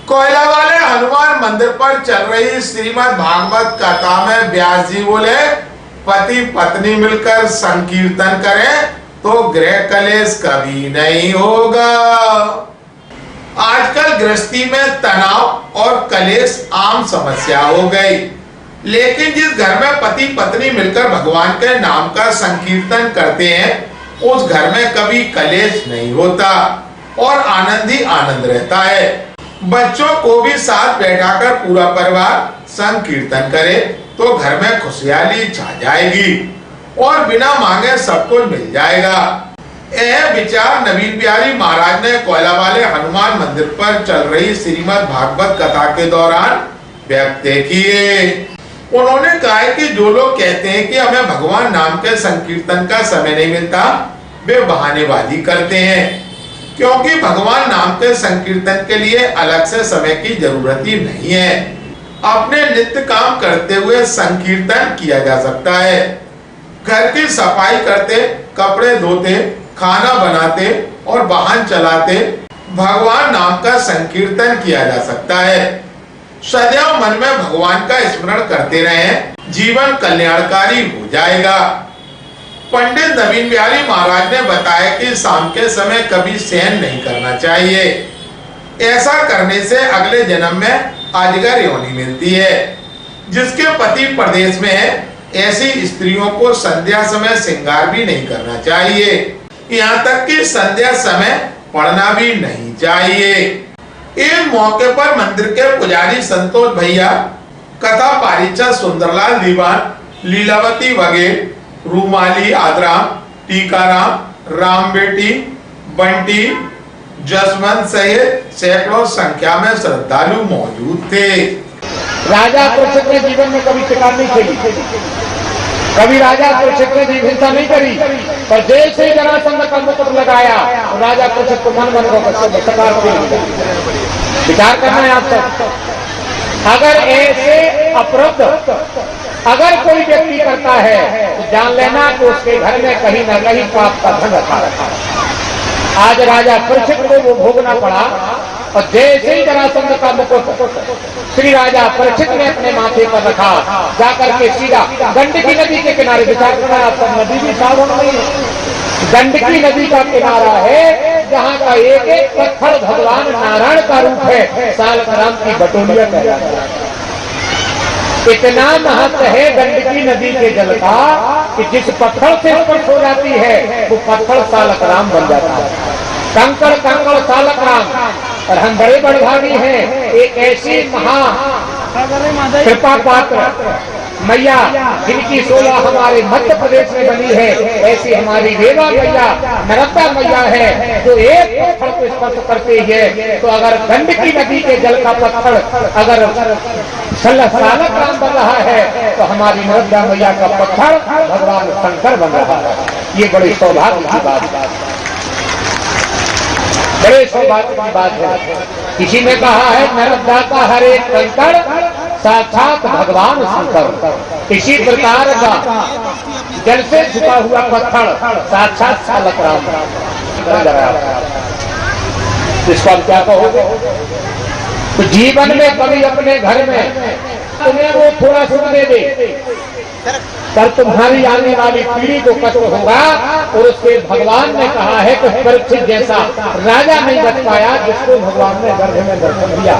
कोयला वाले हनुमान मंदिर पर चल रही श्रीमद् भागवत कथा में व्यास जी बोले, पति पत्नी मिलकर संकीर्तन करें तो गृह कलेश कभी नहीं होगा। आजकल गृहस्थी में तनाव और कलेश आम समस्या हो गई, लेकिन जिस घर में पति पत्नी मिलकर भगवान के नाम का संकीर्तन करते हैं उस घर में कभी कलेश नहीं होता और आनंद ही आनंद रहता है। बच्चों को भी साथ बैठाकर पूरा परिवार संकीर्तन करे तो घर में खुशहाली छा जाएगी और बिना मांगे सब कुछ मिल जाएगा। यह विचार नवीन बिहारी महाराज ने कोयला वाले हनुमान मंदिर पर चल रही श्रीमद् भागवत कथा के दौरान व्यक्त किए। उन्होंने कहा कि जो लोग कहते हैं कि हमें भगवान नाम के संकीर्तन का समय नहीं मिलता, वे बहानेबाजी करते हैं, क्योंकि भगवान नाम के संकीर्तन के लिए अलग से समय की जरूरत ही नहीं है। अपने नित्य काम करते हुए संकीर्तन किया जा सकता है। घर की सफाई करते, कपड़े धोते, खाना बनाते और वाहन चलाते भगवान नाम का संकीर्तन किया जा सकता है। सदैव मन में भगवान का स्मरण करते रहें, जीवन कल्याणकारी हो जाएगा। पंडित नवीन बिहारी महाराज ने बताया कि शाम के समय कभी शयन नहीं करना चाहिए। ऐसा करने से अगले जन्म में अजगर योनि मिलती है। जिसके पति प्रदेश में है, ऐसी स्त्रियों को संध्या समय श्रृंगार भी नहीं करना चाहिए। यहाँ तक कि संध्या समय पढ़ना भी नहीं चाहिए। इस मौके पर मंदिर के पुजारी संतोष भैया, कथा पारिचा सुंदरलाल दीवान, लीलावती वगैरह, रूमाली आदराम, टीकाराम, राम बेटी, बंटी, जसवंत सहित सैकड़ों संख्या में श्रद्धालु मौजूद थे। राजा परीक्षित ने जीवन में कभी शिकार नहीं खेली, कभी राजा परीक्षित ने हिंसा नहीं करी, पर जैसे ही जरासंध का मुकुट लगाया राजा परीक्षित को मन शिकार विचार करना है आप सब। अगर ऐसे अपराध अगर कोई व्यक्ति करता है तो जान लेना कि उसके घर में कहीं न कहीं पाप का धन रखा है। आज राजा परीक्षित को वो भोगना पड़ा और जैसे ही जरासंध का मुकुट श्री राजा परीक्षित ने अपने माथे पर रखा, जाकर के सीधा गंडकी नदी के किनारे, विचार करना आप सब, नदी भी साफ होना नहीं है, गंडकी नदी का किनारा है जहाँ का एक एक पत्थर भगवान नारायण का रूप है। सालग्राम की बटोलिया कहलाता है। इतना महत्व है गंडकी नदी के जल का कि जिस पत्थर से स्पर्श हो जाती है वो पत्थर सालग्राम बन जाता है। कंकड़ कंकड़ सालग्राम। और हम बड़े बड़भागी हैं, एक ऐसी महा कृपा पात्र मैया जिनकी 16 हमारे मध्य प्रदेश में बनी है, ऐसी हमारी रेवा मैया, नर्मदा मैया है जो एक पत्थर को स्पर्श करते है तो अगर गंडकी नदी के जल का पत्थर अगर सालग्राम बन रहा है तो हमारी नर्मदा मैया का पत्थर भगवान शंकर बन रहा है। ये बड़ी सौभाग्य की बात है, बड़े सौभाग्य की बात है। किसी ने कहा है नर्मदा का हर एक कंकड़ साक्षात भगवान शंकर। इसी प्रकार का जल से झुका हुआ पत्थर साक्षात सालग्राम। इसका क्या कहोगे? तो जीवन में कभी अपने घर में तुम्हें वो थोड़ा सुख दे दे, पर तुम्हारी आने वाली पीढ़ी को कष्ट होगा। और उसके भगवान ने कहा है कि परीक्षित जैसा राजा नहीं बच पाया जिसको भगवान ने गर्भ में दर्शन दिया।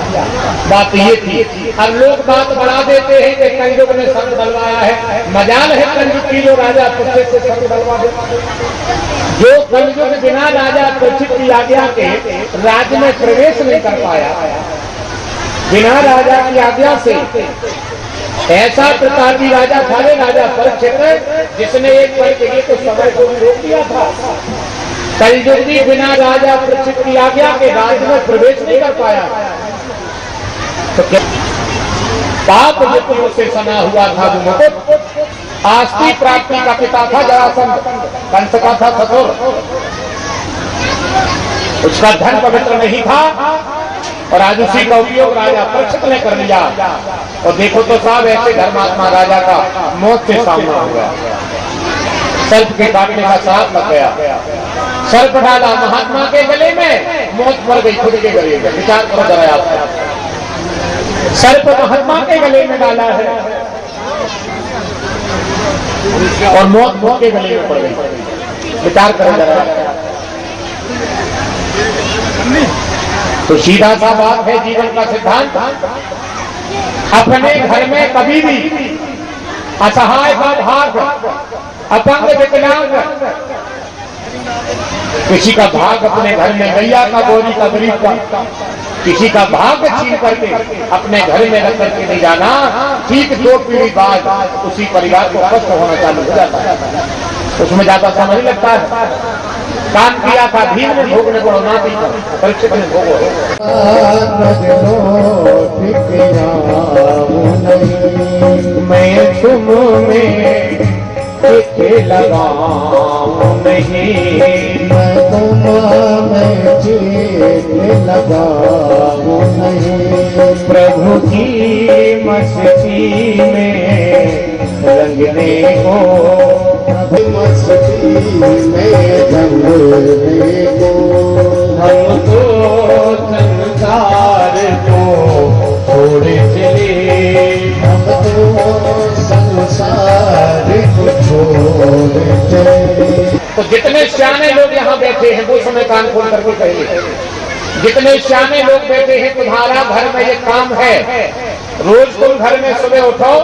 बात ये थी। अब लोग बात बढ़ा देते हैं कि कलयुग ने संग बलवाया है। मजाल है कलयुग की जो राजा परीक्षित से संग बलवा दे। जो कलयुग बिना राजा परीक्षित की आज्ञा के राज्य में प्रवेश नहीं कर पाया, बिना राजा की आज्ञा से ऐसा प्रतापी राजा था राजा परीक्षित, जिसने एक पल के लिए तो समय को रोक दिया था। कलयुग भी बिना राजा परीक्षित की आज्ञा के राज्य में प्रवेश नहीं कर पाया। तो क्या पाप मुकुट से सना हुआ था जो मुकुट आस्ती प्राप्ति का पिता था जरासंध, कंस का था ससुर। उसका धन पवित्र नहीं था और आज उसी का उपयोग राजा परीक्षित ने कर लिया। और देखो तो साहब ऐसे धर्मात्मा राजा का मौत से सामना हो गया, सर्प के काटने का श्राप लग गया। सर्प डाला महात्मा के गले में, मौत मर गई खुद के गले में। विचार करो जरा आप, सर्प महात्मा के गले में डाला है और मौत के गले में पड़ गई। विचार करो जरा। तो सीधा सा बात है जीवन का सिद्धांत, अपने घर में कभी भी असहाय का भाग, अपंग विकलांग, किसी का भाग अपने घर में गैया का, बोरी का, गरीब का, किसी का भाग छीन करके अपने घर में रख करके नहीं जाना, ठीक 2 पीढ़ी बाद उसी परिवार को कष्ट होना चालू हो जाता है। उसमें ज्यादा समय नहीं लगता है। काम किया था भीम ने, भोगने को ना भी परीक्षित ने भोगो। मैं तुम में चित लगाऊं नहीं, मैं तुम में चित लगाऊं नहीं, प्रभु की मस्ती में रंगने को, मस्ती में रंगने को, हम तो संसार को छोड़ चले, हम तो संसार को छोड़ चले। तो जितने सियाने लोग यहाँ बैठे हैं वो समय कान खोल करके कहिए, जितने सियाने लोग बैठे हैं तुम्हारा घर में ये काम है, रोज तुम घर में सुबह उठो,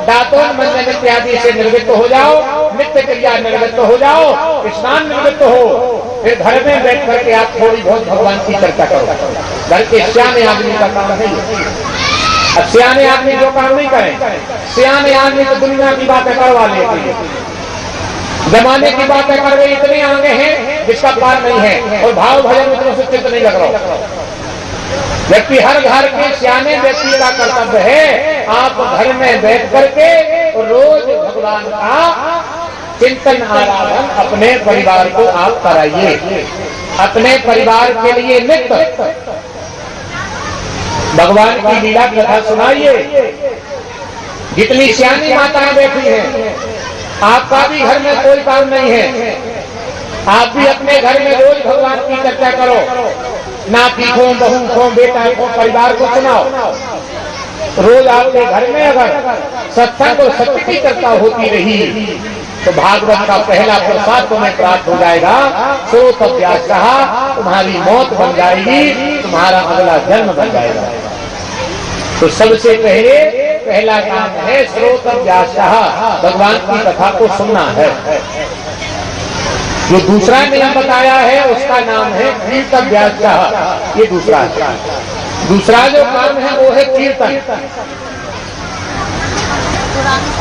दांतों मंजन इत्यादि से निर्वृत्त हो जाओ, नित्य क्रिया निर्वृत्त हो जाओ, स्नान निर्वृत्त हो, फिर घर में बैठ करके आप थोड़ी बहुत भगवान की चर्चा करो। घर के सियाने आदमी का काम है। अब सियाने आदमी जो काम नहीं करें, सियाने आदमी तो दुनिया की बातें करवा लेते हैं, जमाने की बातें कर रहे, इतने आगे हैं जिसका पार नहीं है, और भाव भजन उतने से चित्त नहीं लग रहा। व्यक्ति, हर घर के सियाने व्यक्ति का कर्तव्य है आप घर में बैठ करके रोज भगवान का चिंतन आराधन अपने परिवार को आप कराइए, अपने परिवार के लिए नित्य भगवान की लीला कथा सुनाइए। जितनी सियानी माताएं बैठी हैं, आपका भी घर में कोई काम नहीं है, आप भी अपने घर में रोज भगवान की चर्चा करो, नाती को, बहू को, बेटा को, परिवार को सुनाओ। रोज आपके घर में अगर सत्संग और सत्य की चर्चा होती रही तो भागवत का पहला प्रसाद तुम्हें प्राप्त हो जाएगा। सो तब व्यास कहा, तुम्हारी मौत बन जाएगी, तुम्हारा अगला जन्म बन जाएगा। तो सबसे पहला काम है श्रोतम व्यास कहा, भगवान की कथा को सुनना है। जो दूसरा नियम बताया है उसका नाम है कीर्तन व्यास कहा, ये दूसरा है। दूसरा जो काम है वो है कीर्तन।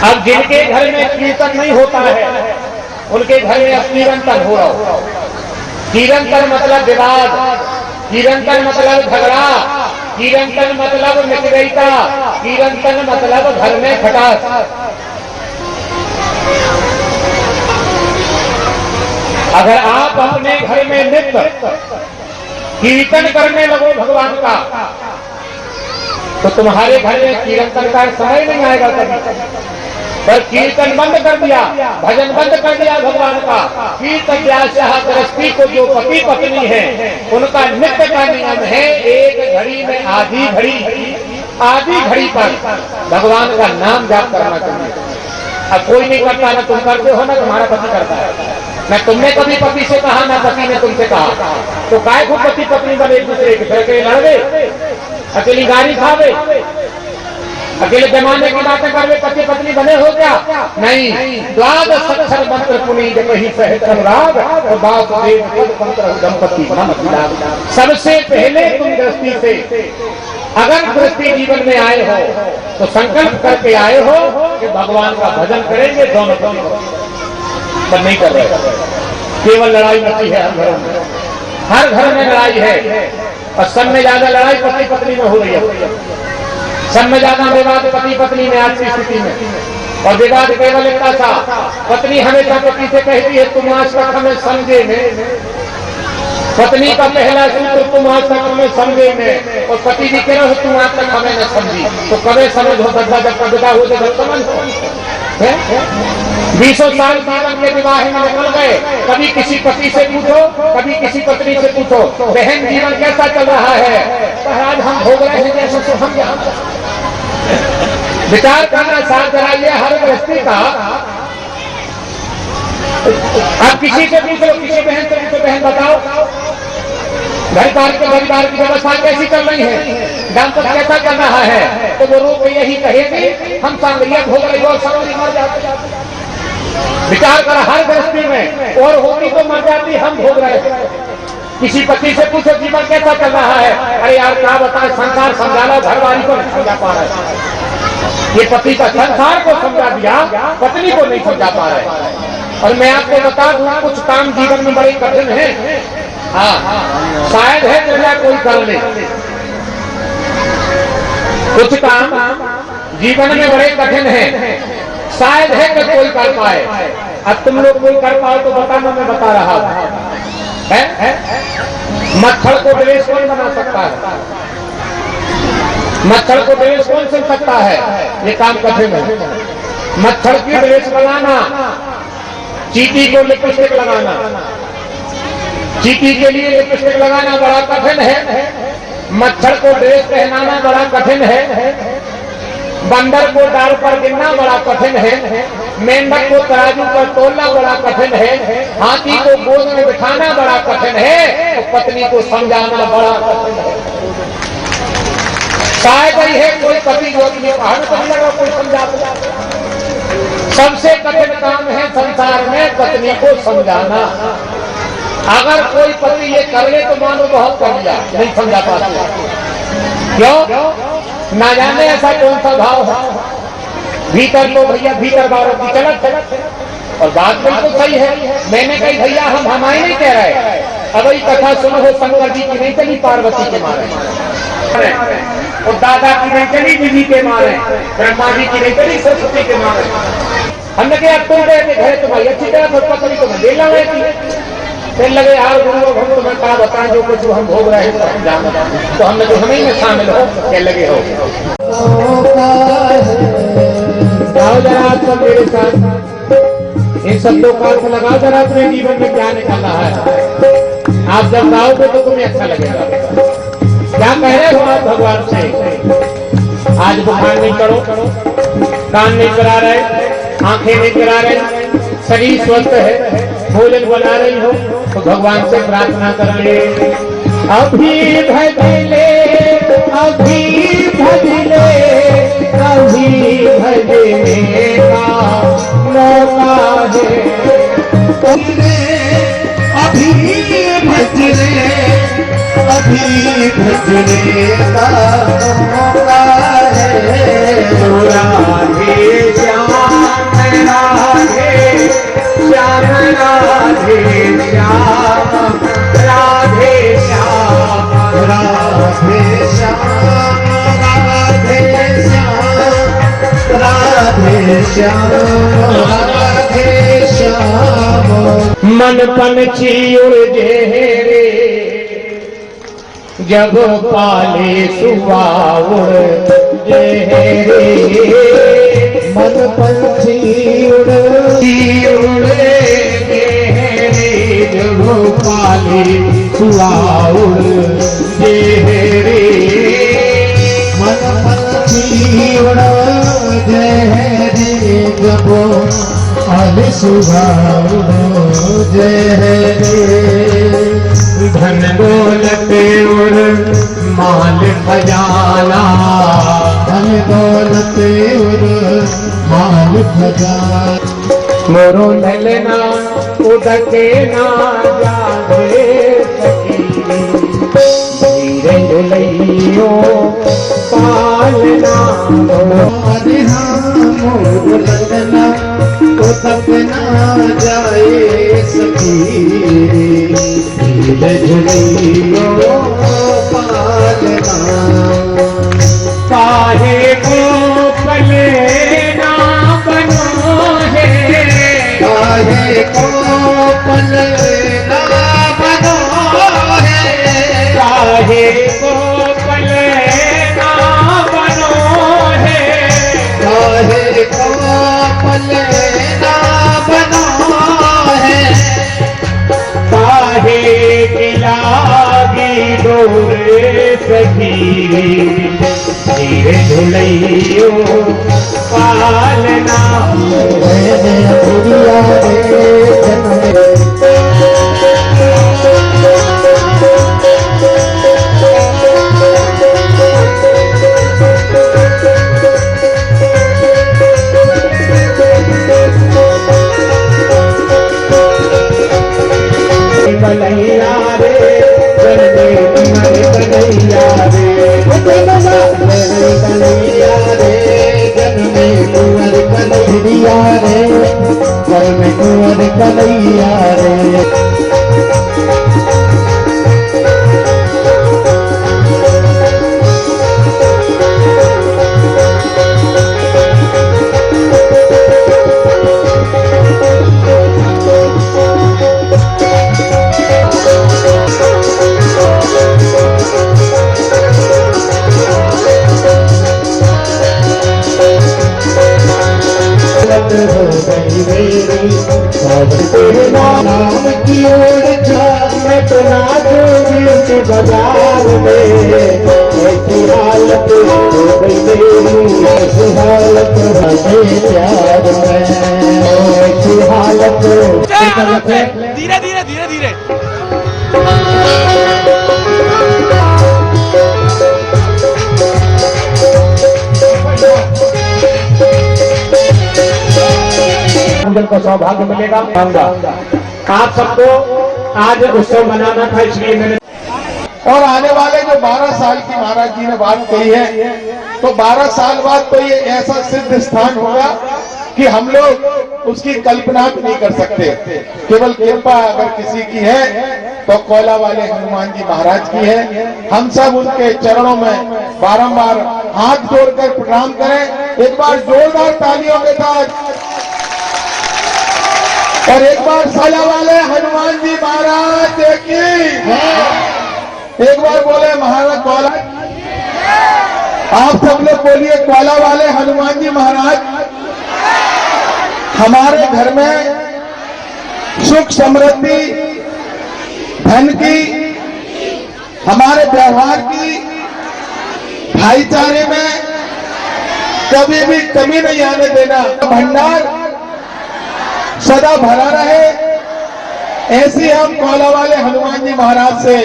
अब जिनके घर में कीर्तन नहीं होता है उनके घर में अब कीर्तन हो रहा हो। कीर्तन मतलब विवाद, कीर्तन मतलब झगड़ा, कीर्तन मतलब मितव्ययिता, कीर्तन मतलब घर में खटास। अगर आप अपने घर में नित्य कीर्तन करने लगो भगवान का तो तुम्हारे घर में कीर्तन का समय नहीं आएगा कभी। पर कीर्तन बंद कर दिया, भजन बंद कर दिया भगवान का, कीर्तन गृहस्थी को जो पति पत्नी है उनका नित्य का नियम है एक घड़ी में आधी घड़ी पर भगवान का नाम जाप करना चाहिए। अब कोई नहीं करता, ना तुम करते हो ना तुम्हारा पति करता है, न तुमने कभी पति से कहा ना पति ने तुमसे कहा, तो काय को पति पत्नी बने एक दूसरे के फिर लड़वे, अकेली गाड़ी खावे, अकेले जमाने की बातें कर पति पत्नी बने हो क्या? नहीं। द्वादश अक्षर मंत्र पुनीत कहीं सहस्र राग और वासुदेव मंत्र दंपति सबसे पहले तुम दृष्टि से अगर दृष्टि जीवन में आए हो तो संकल्प करके आए हो कि भगवान का भजन करेंगे, दोनों पर नहीं कर रहे। केवल लड़ाई मची है हर घर में लड़ाई है, और सब में ज्यादा लड़ाई पति पत्नी में हो रही है। सब में ज्यादा विवाद पति पत्नी में आज की स्थिति में, और विवाद केवल इतना था, पत्नी हमेशा पति से कहती है तुम आज तक हमें समझे में, पत्नी का पहला सूत्र तुम आज तक हमें समझे में, और पति भी कह रहे हो तुम आज तक हमें न समझी, तो कभी समझ हो सकता जब कविता हो जब समझ हो। 20 साल जीवन के विवाह में निकल गए, कभी किसी पति से पूछो, कभी किसी पत्नी से पूछो, बहन जीवन कैसा चल रहा है, महाराज हम भोग रहे हैं जैसे तो हम विचार करना साथ कराइए हर गृहस्थी का। आप किसी से पूछ लो, किसी बहन से पूछो, बहन बताओ घर परिवार की व्यवस्था कैसी चल रही है, दाम्पत्य कैसा चल रहा है, तो वो लोग यही कहेंगे हम सांगरिया भोग रहे और सांगरी मर जाते। विचार कर हर गृहस्थी में और होती तो मर जाती, हम भोग रहे। किसी पति से पूछो जीवन कैसा चल रहा है, अरे यार क्या बताए, संसार समझाना घरवाली को नहीं समझा पा रहे। ये पति का संसार को समझा दिया, पत्नी को नहीं समझा पा रहे। और मैं आपको बता दूं कुछ काम जीवन में बड़े कठिन है। हाँ, शायद है निर्णय कोई कर ले, कुछ काम जीवन में बड़े कठिन है, शायद है कि कोई कर पाए। अब तुम लोग कोई कर पाओ तो बताना, मैं बता रहा है। मच्छर को ड्रेस कौन बना सकता है, मच्छर को ड्रेस कौन सिल सकता है, ये काम कठिन है। मच्छर की ड्रेस बनाना, चींटी को लिपस्टिक लगाना, चींटी के लिए लिपस्टिक लगाना बड़ा कठिन है, मच्छर को ड्रेस पहनाना बड़ा कठिन है, बंदर को डाल पर गिनना बड़ा कठिन है, मेंढक को तराजू पर तोलना बड़ा कठिन है, हाथी को गोद में बिठाना बड़ा कठिन है, तो पत्नी को समझाना बड़ा कठिन है। शायद ही है कोई पति जो अपने पहाड़ पर लगा कोई समझा। सबसे कठिन काम है संसार में पत्नी को समझाना। अगर कोई पति ये कर ले तो मानो बहुत कर लिया, नहीं समझा पाते। क्यों? ना जाने ऐसा कौन सा भाव है भीतर, तो भैया भीतर बारों की चलत। और बात बिल्कुल सही है, मैंने कही भैया हम हमारी नहीं कह रहे। अब ये कथा सुनो, शंकर जी की नहीं चली पार्वती के मारे, और दादा की नहीं चली दीदी के मारे, ब्रह्मा जी की नहीं चली सरस्वती के मारे। हमने कहा तुम गए थे घर तुम्हारी अच्छी तरह तो पत्नी तुम्हें ले ला थी। फिर लगे यार गुरु हम तुम्हें क्या बताएं, जो कुछ हम भोग रहे हैं हम जाना, तो हमने तो हमें में शामिल हो क्या लगे हो। आओ जरा सब मेरे साथ इन शब्दों का अर्थ लगाओ जरा, अपने जीवन में क्या निकल रहा है। आप जब गाओगे तो तुम्हें अच्छा लगेगा। क्या कह रहे हो आप भगवान से, आज बुखार नहीं करो, कान नहीं करा रहे, आंखें नहीं करा रहे, शरीर स्वस्थ है, भोजन बना रही हो, तो भगवान से प्रार्थना कर ले। अभी भजले, अभी भजले, अभी भजले का मौका है, अभी भजले, अभी भजले का मौका है। राधे श्याम राधे श्याम राधे श्याम राधे श्याम राधे श्याम राधे श्याम राधे श्याम राधे श्याम। मन पंछी उड़े रे जब पाले सुआ उड़े रे, मन पंछी उड़े जब पाले सुआ उड़े रे, मन पंछी उड़े रे जब पाले सुआ उड़े रे। धन दौलत और माल खजाना, धन दौलत और माल खजाना, मोरो नलना उदके ना जागे सकी, धीरे जुलैयो पालना मोरे मोर नलना उदक ना जाए सकी, झुलियो पालना। काहे को पलना बनो है, काहे को पलना बनो है, काहे को पलना बनो है, काहे को पलना धीरे झुलैयो पालना कन्हैया रे जन्मे तुम्हारे कन्हैया रे कन्हैया रे जन्मे तुम्हारे कन्हैया रे जन्मे तुम्हारे कन्हैया रे तेरे नाम की ओर मैं तो नाचूंगी के बाजार में ऐसी हालत हो गई मेरी ऐसी हालत है प्यार में ऐसी हालत धीरे धीरे धीरे धीरे को सौभाग्य मिलेगा। आप सबको आज उत्सव मनाना था, इसलिए मैंने और आने वाले जो 12 साल की महाराज जी ने बात कही है, तो 12 साल बाद तो ये ऐसा सिद्ध स्थान होगा कि हम लोग उसकी कल्पना भी नहीं कर सकते। केवल कृपा अगर किसी की है तो कोला वाले हनुमान जी महाराज की है। हम सब उनके चरणों में बारंबार हाथ जोड़कर प्रणाम करें। एक बार जोरदार तालियों के साथ और एक बार कोला वाले हनुमान जी महाराज की एक बार बोले महाराज कोला। आप सब लोग बोलिए कोला वाले हनुमान जी महाराज। हमारे घर में सुख समृद्धि धन की, हमारे व्यवहार की, भाईचारे में कभी भी कमी नहीं आने देना। भंडार सदा भरा रहे, ऐसी हम कोला वाले हनुमान जी महाराज से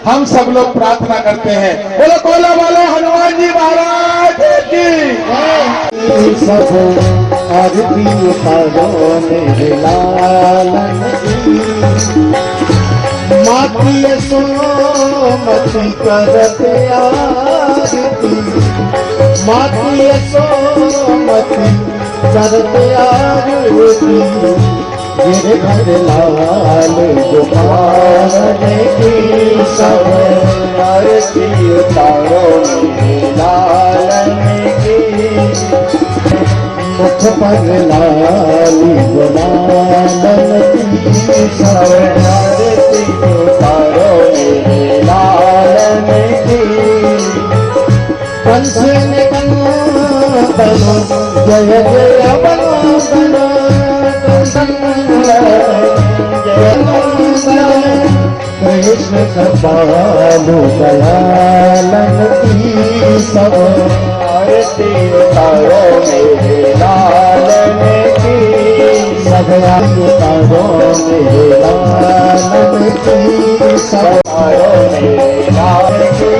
हम सब लोग प्रार्थना करते हैं। बोलो कोला वाले हनुमान जी महाराज की। सब आरती उतारो मेरे लालन की माती सोमती करत आरती माती सोमती करत आरती मेरे घर लाल गोपाल की सब आरती उतारो मेरे लालन की मुख पर लाली गुलालन की सब आरती उतारो मेरे लालन की कंस ने कंदन जय जय बंदन कृष्ण कृपालु दयालन की सब आरती उतारो मेरे लालन की सब आरती उतारो मेरे लालन की सब आरो मेरे लाल की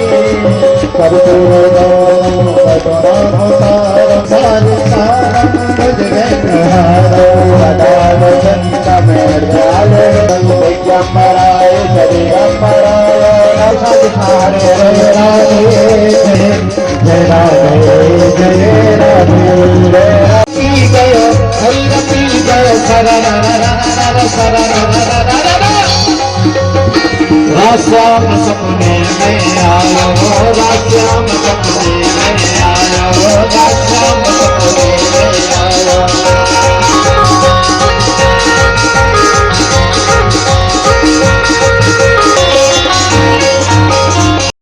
राश्याम सपने में आयो, राश्याम सपने में आयो।